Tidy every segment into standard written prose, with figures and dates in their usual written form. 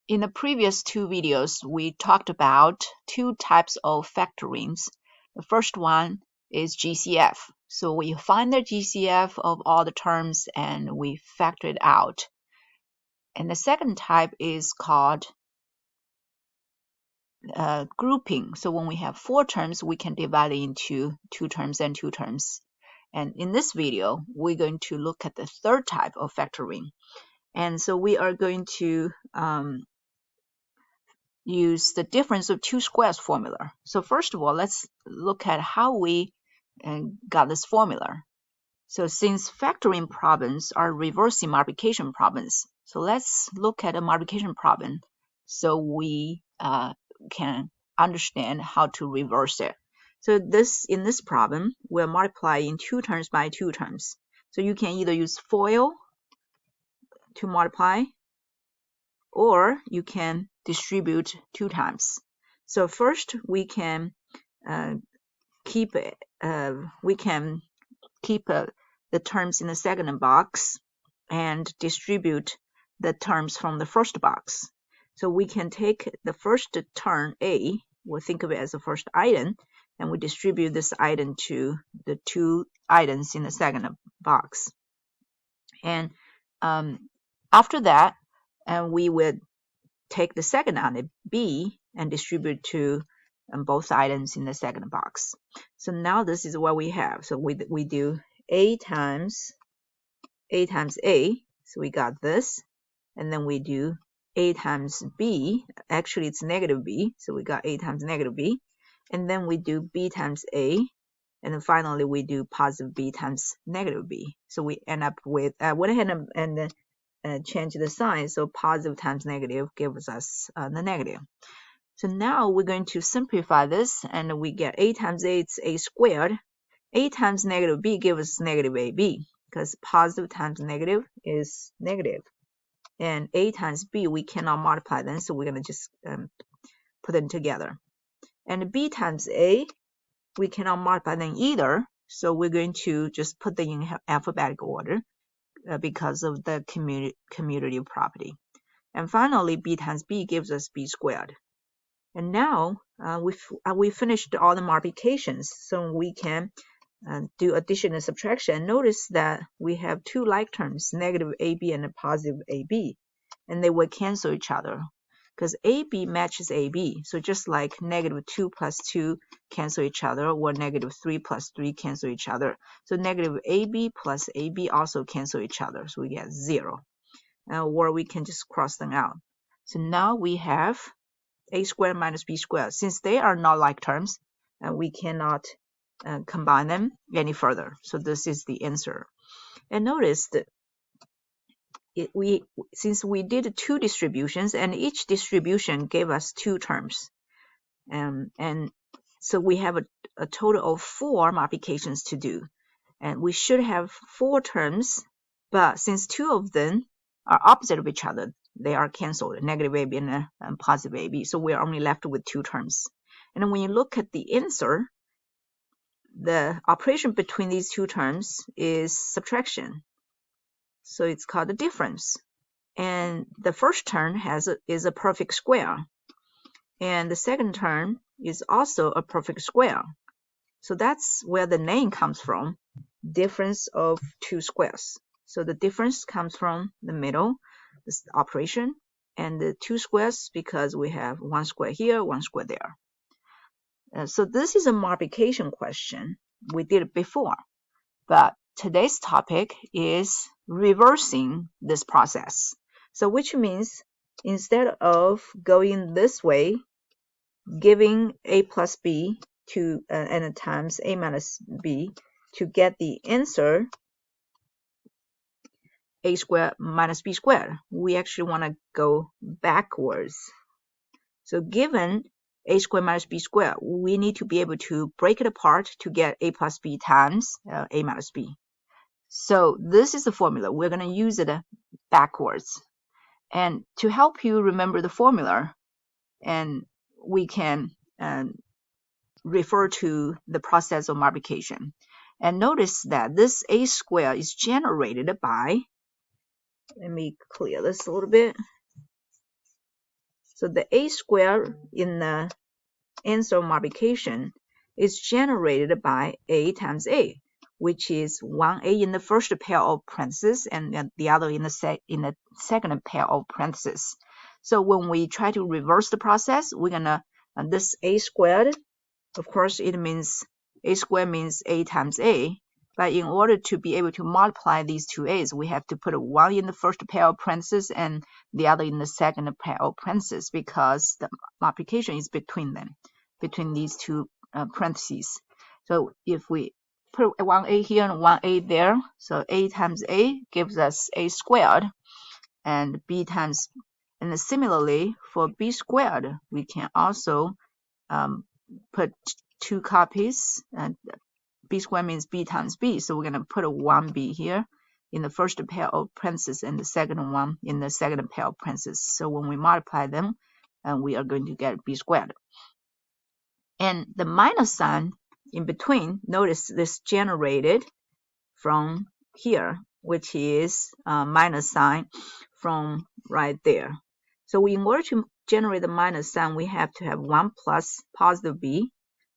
In the previous two videos, we talked about two types of factorings. The first one is GCF. So we find the GCF of all the terms and we factor it out. And the second type is called grouping. So when we have four terms, we can divide it into two terms and two terms. And in this video, we're going to look at the third type of factoring. And so we are going to use the difference of two squares formula. So first of all, let's look at how we got this formula. So since factoring problems are reversing multiplication problems, so let's look at a multiplication problem so we can understand how to reverse it. So in this problem, we're multiplying two terms by two terms. So you can either use FOIL to multiply, or you can distribute two times. So first we can keep the terms in the second box and distribute the terms from the first box. So we can take the first term A, we'll think of it as the first item, and we distribute this item to the two items in the second box. And after that, we would take the second item, B, and distribute to both items in the second box. So now this is what we have. So we do A times A, so we got this, and then we do A times B, actually it's negative B, so we got A times negative B, and then we do B times A, and then finally we do positive B times negative B. So we end up with, went ahead and change the sign, so positive times negative gives us the negative. So now we're going to simplify this, and we get A times A, it's A squared. A times negative B gives us negative AB, because positive times negative is negative. And A times B, we cannot multiply them, so we're going to just put them together. And B times A, we cannot multiply them either, so we're going to just put them in alphabetical order because of the commutative property. And finally, B times B gives us B squared. And now we finished all the multiplications, so we can do addition and subtraction. Notice that we have two like terms, negative AB and a positive AB, and they will cancel each other because AB matches AB. So just like negative 2 plus 2 cancel each other, or negative 3 plus 3 cancel each other. So negative AB plus AB also cancel each other, so we get 0. Or we can just cross them out. So now we have A squared minus B squared. Since they are not like terms, we cannot combine them any further. So this is the answer. And notice that since we did two distributions, and each distribution gave us two terms, and so we have a total of 4 multiplications to do, and we should have 4 terms, but since 2 of them are opposite of each other, they are canceled, negative AB and positive AB, so we're only left with 2 terms. And when you look at the answer, the operation between these 2 terms is subtraction, so it's called the difference. And the first term is a perfect square, and the second term is also a perfect square. So that's where the name comes from, difference of two squares. So the difference comes from the middle, this operation, and the two squares because we have one square here, one square there. So this is a multiplication question. We did it before, but today's topic is reversing this process. So which means instead of going this way, giving A plus B to and times A minus B to get the answer A squared minus B squared, we actually want to go backwards. So given A squared minus B squared, we need to be able to break it apart to get A plus B times A minus B. So this is the formula. We're going to use it backwards. And to help you remember the formula, and we can refer to the process of multiplication. And notice that this A squared is generated by, let me clear this a little bit. So the a squared in the answer multiplication is generated by a times a, which is 1a in the first pair of parentheses and the other in the second pair of parentheses. So when we try to reverse the process, we're gonna this a squared, of course it means a squared means a times a, but in order to be able to multiply these two a's, we have to put a 1 in the first pair of parentheses and the other in the second pair of parentheses, because the multiplication is between them, between these two parentheses. So if we put 1a here and 1a there, so a times a gives us a squared, and b times, and similarly for b squared, we can also put 2 copies, and b squared means b times b, so we're going to put a 1b here in the first pair of parentheses and the second one in the second pair of parentheses. So when we multiply them, we are going to get b squared. And the minus sign in between, notice this generated from here, which is minus sign from right there. So in order to generate the minus sign, we have to have 1 plus positive b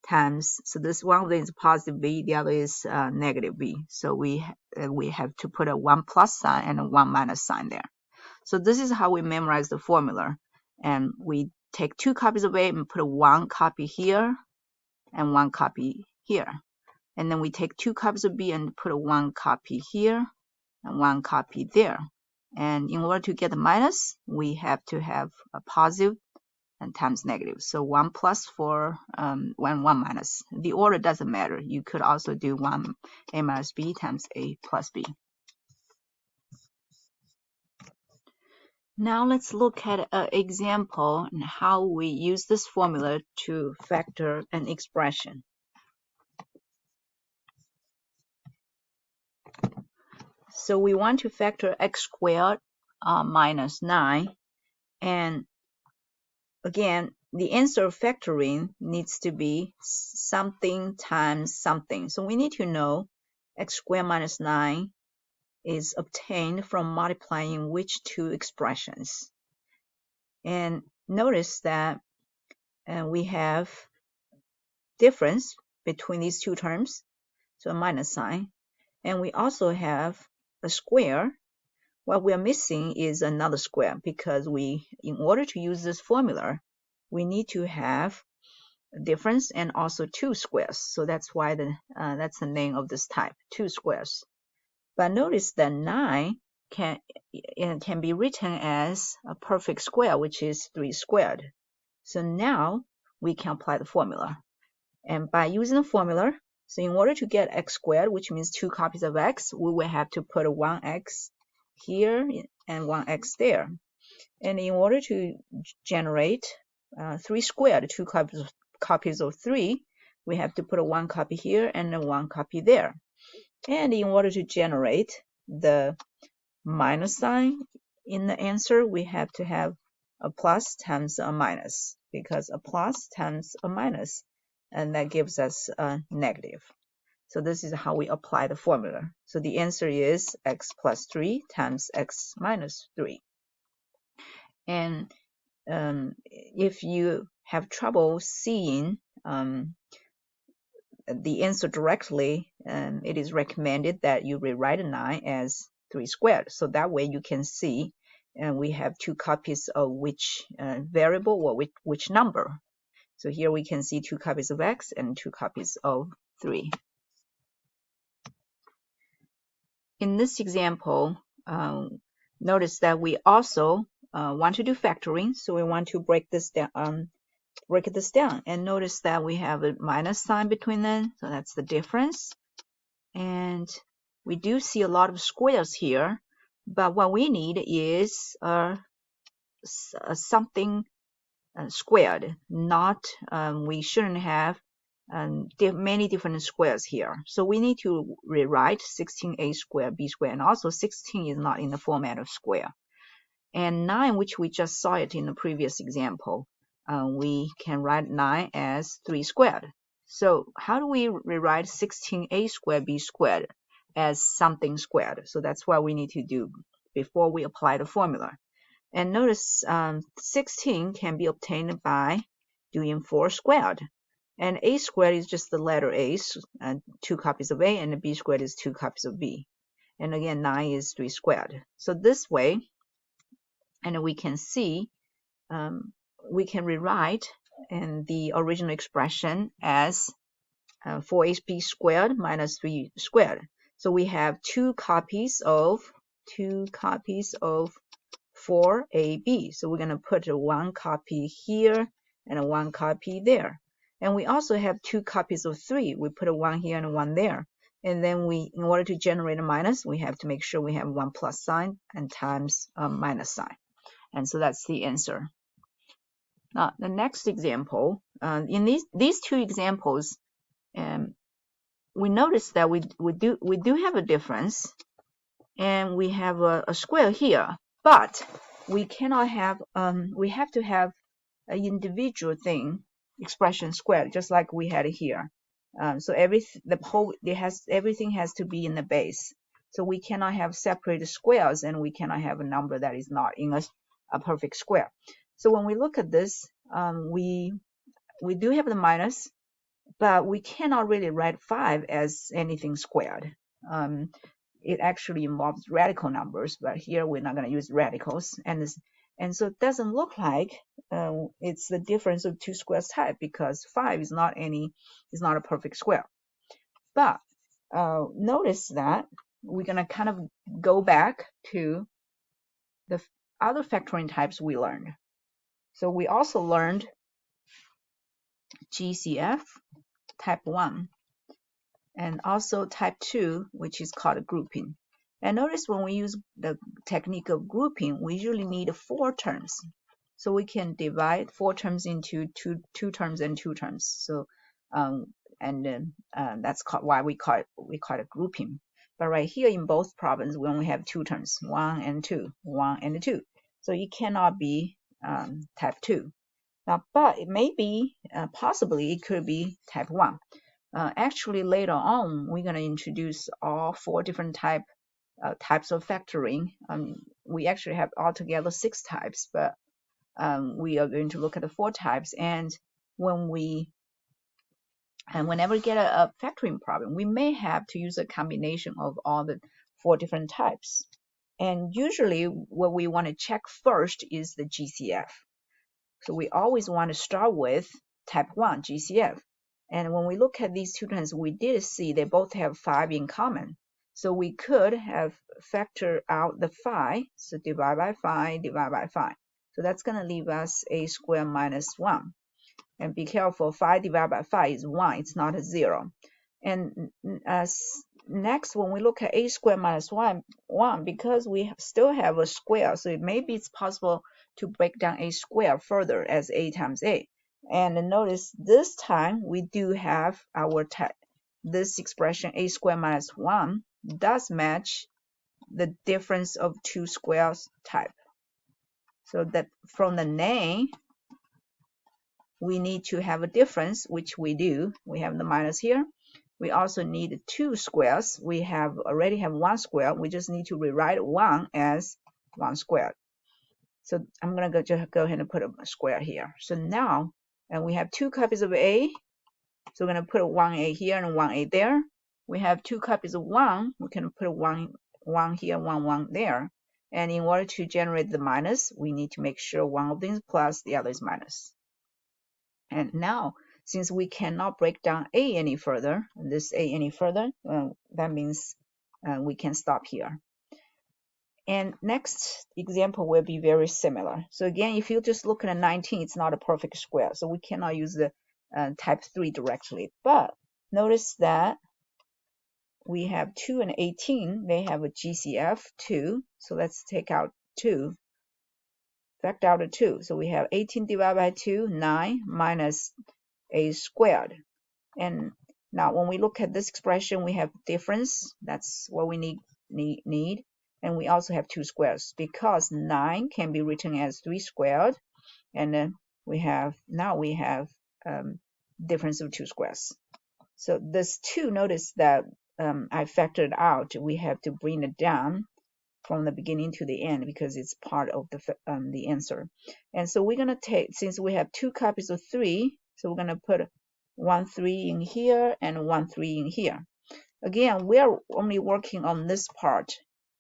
times, so this one of them is positive b, the other is negative b. So we have to put a 1 plus sign and a 1 minus sign there. So this is how we memorize the formula. And we take 2 copies of a and put a 1 copy here and 1 copy here. And then we take 2 copies of b and put a 1 copy here and 1 copy there. And in order to get the minus, we have to have a positive and times negative. So 1 plus for 1 minus. The order doesn't matter. You could also do 1 a minus b times a plus b. Now let's look at an example and how we use this formula to factor an expression. So we want to factor x squared minus 9, and again, the answer of factoring needs to be something times something. So we need to know x squared minus 9 is obtained from multiplying which two expressions. And notice that we have difference between these two terms, so a minus sign. And we also have a square. What we are missing is another square, because in order to use this formula, we need to have a difference and also 2 squares. So that's why that's the name of this type, 2 squares. But notice that 9 can be written as a perfect square, which is 3 squared. So now we can apply the formula. And by using the formula, so in order to get x squared, which means 2 copies of x, we will have to put a 1x here and 1x there. And in order to generate 3 squared, 2 copies of 3, we have to put a 1 copy here and a 1 copy there. And in order to generate the minus sign in the answer, we have to have a plus times a minus, because a plus times a minus, and that gives us a negative. So this is how we apply the formula. So the answer is x plus 3 times x minus 3. And if you have trouble seeing the answer directly, it is recommended that you rewrite 9 as 3 squared. So that way you can see we have 2 copies of which variable or which number. So here we can see 2 copies of x and 2 copies of 3. In this example, notice that we also want to do factoring. So we want to break this down. And notice that we have a minus sign between them, so that's the difference. And we do see a lot of squares here, but what we need is something squared. Not we shouldn't have many different squares here. So we need to rewrite 16a squared b squared, and also 16 is not in the format of square. And 9, which we just saw it in the previous example, we can write 9 as 3 squared. So how do we rewrite 16a squared b squared as something squared? So that's what we need to do before we apply the formula. And notice 16 can be obtained by doing 4 squared. And a squared is just the letter a, 2 copies of a, and the b squared is 2 copies of b. And again, 9 is 3 squared. So this way, and we can see, we can rewrite in the original expression as 4ab squared minus 3 squared. So we have 2 copies of 4ab. So we're going to put 1 copy here and 1 copy there. And we also have 2 copies of 3. We put a 1 here and a 1 there. And then in order to generate a minus, we have to make sure we have 1 plus sign and times a minus sign. And so that's the answer. Now, the next example, in these 2 examples, we notice that we do have a difference, and we have a square here, but we cannot have we have to have an individual expression squared, just like we had here. So everything has to be in the base. So we cannot have separated squares, and we cannot have a number that is not in a perfect square. So when we look at this, we do have the minus, but we cannot really write 5 as anything squared. It actually involves radical numbers, but here we're not going to use radicals. And so it doesn't look like it's the difference of 2 squares type, because 5 is not a perfect square. But notice that we're going to kind of go back to the other factoring types we learned. So we also learned GCF type 1 and also type 2, which is called grouping. And notice when we use the technique of grouping, we usually need 4 terms. So we can divide 4 terms into two terms and 2 terms. So that's why we call it grouping. But right here in both problems, we only have 2 terms, 1 and 2, 1 and 2. So it cannot be type 2. Now, but it may be, possibly it could be type 1. Actually, later on, we're going to introduce all 4 different types of factoring. We actually have altogether 6 types, but we are going to look at the 4 types. And whenever we get a factoring problem, we may have to use a combination of all the 4 different types. And usually, what we want to check first is the GCF. So we always want to start with type 1, GCF. And when we look at these 2 terms, we did see they both have 5 in common. So we could have factored out the 5. So divide by 5, divide by 5. So that's going to leave us a squared minus 1. And be careful, 5 divided by 5 is 1. It's not a 0. And next, when we look at a squared minus 1, because we still have a square, so maybe it's possible to break down a square further as a times a. And notice this time we do have our type. This expression a squared minus 1 does match the difference of 2 squares type. So that from the name, we need to have a difference, which we do. We have the minus here. We also need 2 squares. We already have 1 square. We just need to rewrite 1 as 1 squared. So I'm going to go ahead and put a square here. So now, and we have 2 copies of A. So we're going to put a 1A here and 1A there. We have 2 copies of 1. We can put a 1 here, 1 there. And in order to generate the minus, we need to make sure one of them is plus, the other is minus. And now, since we cannot break down A any further, that means we can stop here. And next example will be very similar. So again, if you just look at a 19, it's not a perfect square. So we cannot use the type 3 directly. But notice that we have 2 and 18. They have a GCF 2. So let's take out 2. Factor out a 2. So we have 18 divided by 2, 9 minus a squared. And now when we look at this expression, we have difference. That's what we need. And we also have 2 squares, because 9 can be written as 3 squared. And then we have difference of 2 squares. So this 2, notice that I factored out. We have to bring it down. from the beginning to the end because it's part of the answer. And so we're going to take, since we have 2 copies of 3, so we're going to put 1 3 in here and 1 3 in here. Again, we are only working on this part,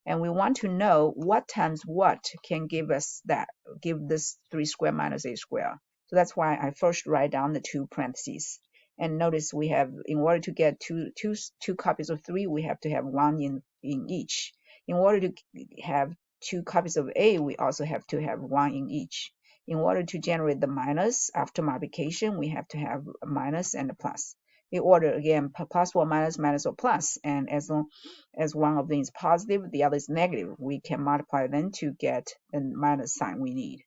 and we want to know what times what can give us that, give this 3 squared minus a squared. So that's why I first write down the 2 parentheses. And notice we have, in order to get two copies of 3, we have to have 1 in each. In order to have 2 copies of A, we also have to have 1 in each. In order to generate the minus after multiplication, we have to have a minus and a plus. In order, again, plus or minus, minus or plus, and as long as one of them is positive, the other is negative, we can multiply them to get the minus sign we need.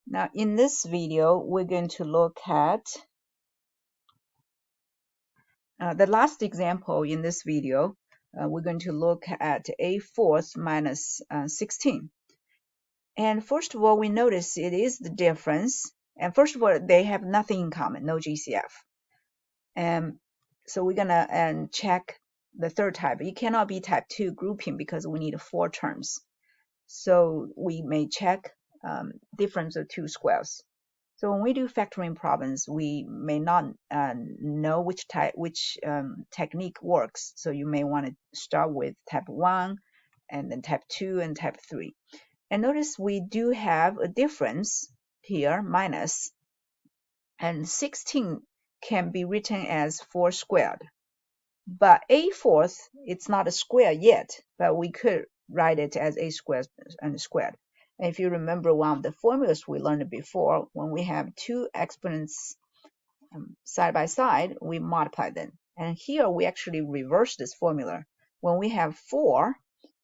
Now, in this video, we're going to look at the last example in this video. We're going to look at a fourth minus 16. And first of all, we notice it is the difference. And first of all, they have nothing in common, no GCF. So we're going to check the third type. It cannot be type 2 grouping because we need 4 terms. So we may check difference of 2 squares. So when we do factoring problems, we may not know which technique works. So you may want to start with type 1, and then type 2, and type 3. And notice we do have a difference here, minus, and 16 can be written as 4 squared. But a fourth, it's not a square yet, but we could write it as a squared and squared. And if you remember one of the formulas we learned before, when we have 2 exponents side by side, we multiply them. And here we actually reverse this formula. When we have 4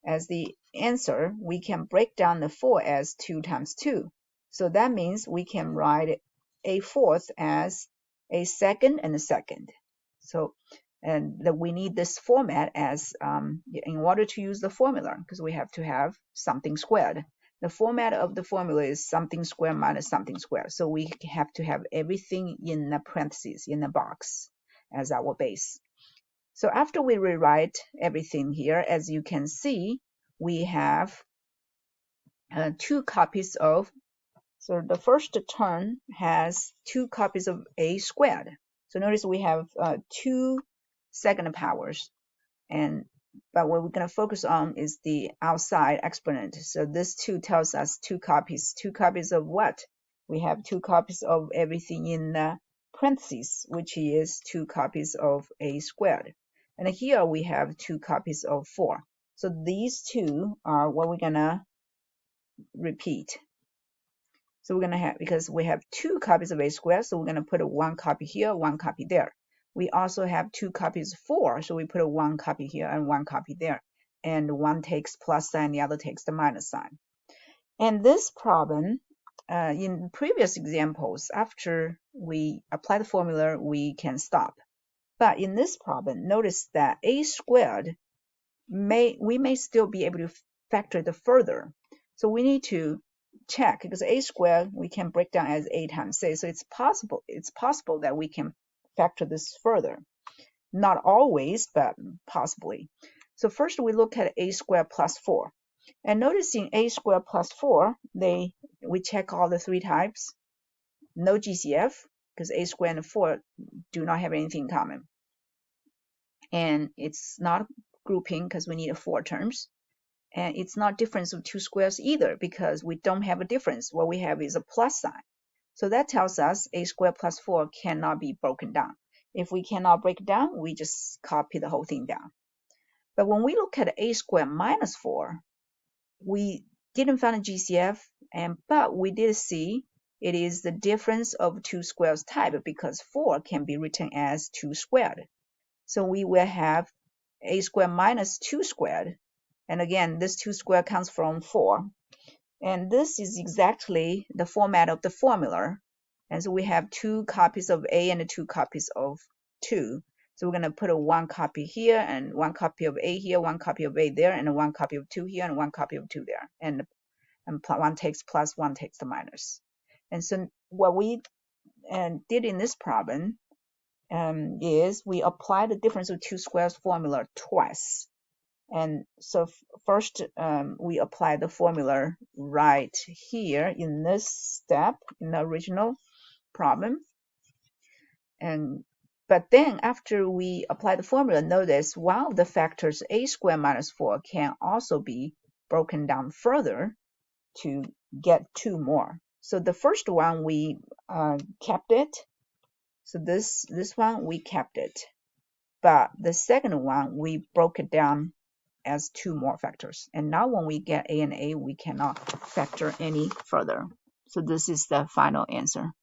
as the answer, we can break down the 4 as 2 times 2. So that means we can write a fourth as a second and a second. So, and that we need this format as in order to use the formula, because we have to have something squared. The format of the formula is something squared minus something squared. So we have to have everything in the parentheses, in the box, as our base. So after we rewrite everything here, as you can see, we have 2 copies of, so the first term has 2 copies of a squared. So notice we have 2 second powers, but what we're going to focus on is the outside exponent. So this 2 tells us 2 copies. 2 copies of what? We have 2 copies of everything in the parentheses, which is 2 copies of a squared. And here we have 2 copies of 4. So these 2 are what we're going to repeat. So we're going to have, because we have 2 copies of a squared, so we're going to put 1 copy here, 1 copy there. We also have 2 copies of 4, so we put 1 copy here and 1 copy there. And one takes plus sign, the other takes the minus sign. And this problem, in previous examples, after we apply the formula, we can stop. But in this problem, notice that a squared, we may still be able to factor it further. So we need to check, because a squared we can break down as a times a. So it's possible that we can factor this further. Not always, but possibly. So first we look at a squared plus 4. And noticing a squared plus 4, we check all the 3 types. No GCF, because a squared and 4 do not have anything in common. And it's not grouping because we need 4 terms. And it's not difference of 2 squares either, because we don't have a difference. What we have is a plus sign. So that tells us a squared plus 4 cannot be broken down. If we cannot break it down, we just copy the whole thing down. But when we look at a squared minus 4, we didn't find a GCF, but we did see it is the difference of 2 squares type, because 4 can be written as 2 squared. So we will have a squared minus 2 squared. And again, this 2 squared comes from 4. And this is exactly the format of the formula. And so we have 2 copies of A and 2 copies of 2. So we're going to put 1 copy here, and 1 copy of A here, 1 copy of A there, and 1 copy of 2 here, and 1 copy of 2 there. And 1 takes plus, 1 takes the minus. And so what we did in this problem, is we apply the difference of two squares formula twice. And so first we apply the formula right here in this step in the original problem. But then after we apply the formula, notice one of the factors a squared minus 4 can also be broken down further to get 2 more. So the first one we kept it. So this one we kept it. But the second one we broke it down as 2 more factors. And now when we get a and a, we cannot factor any further. So this is the final answer.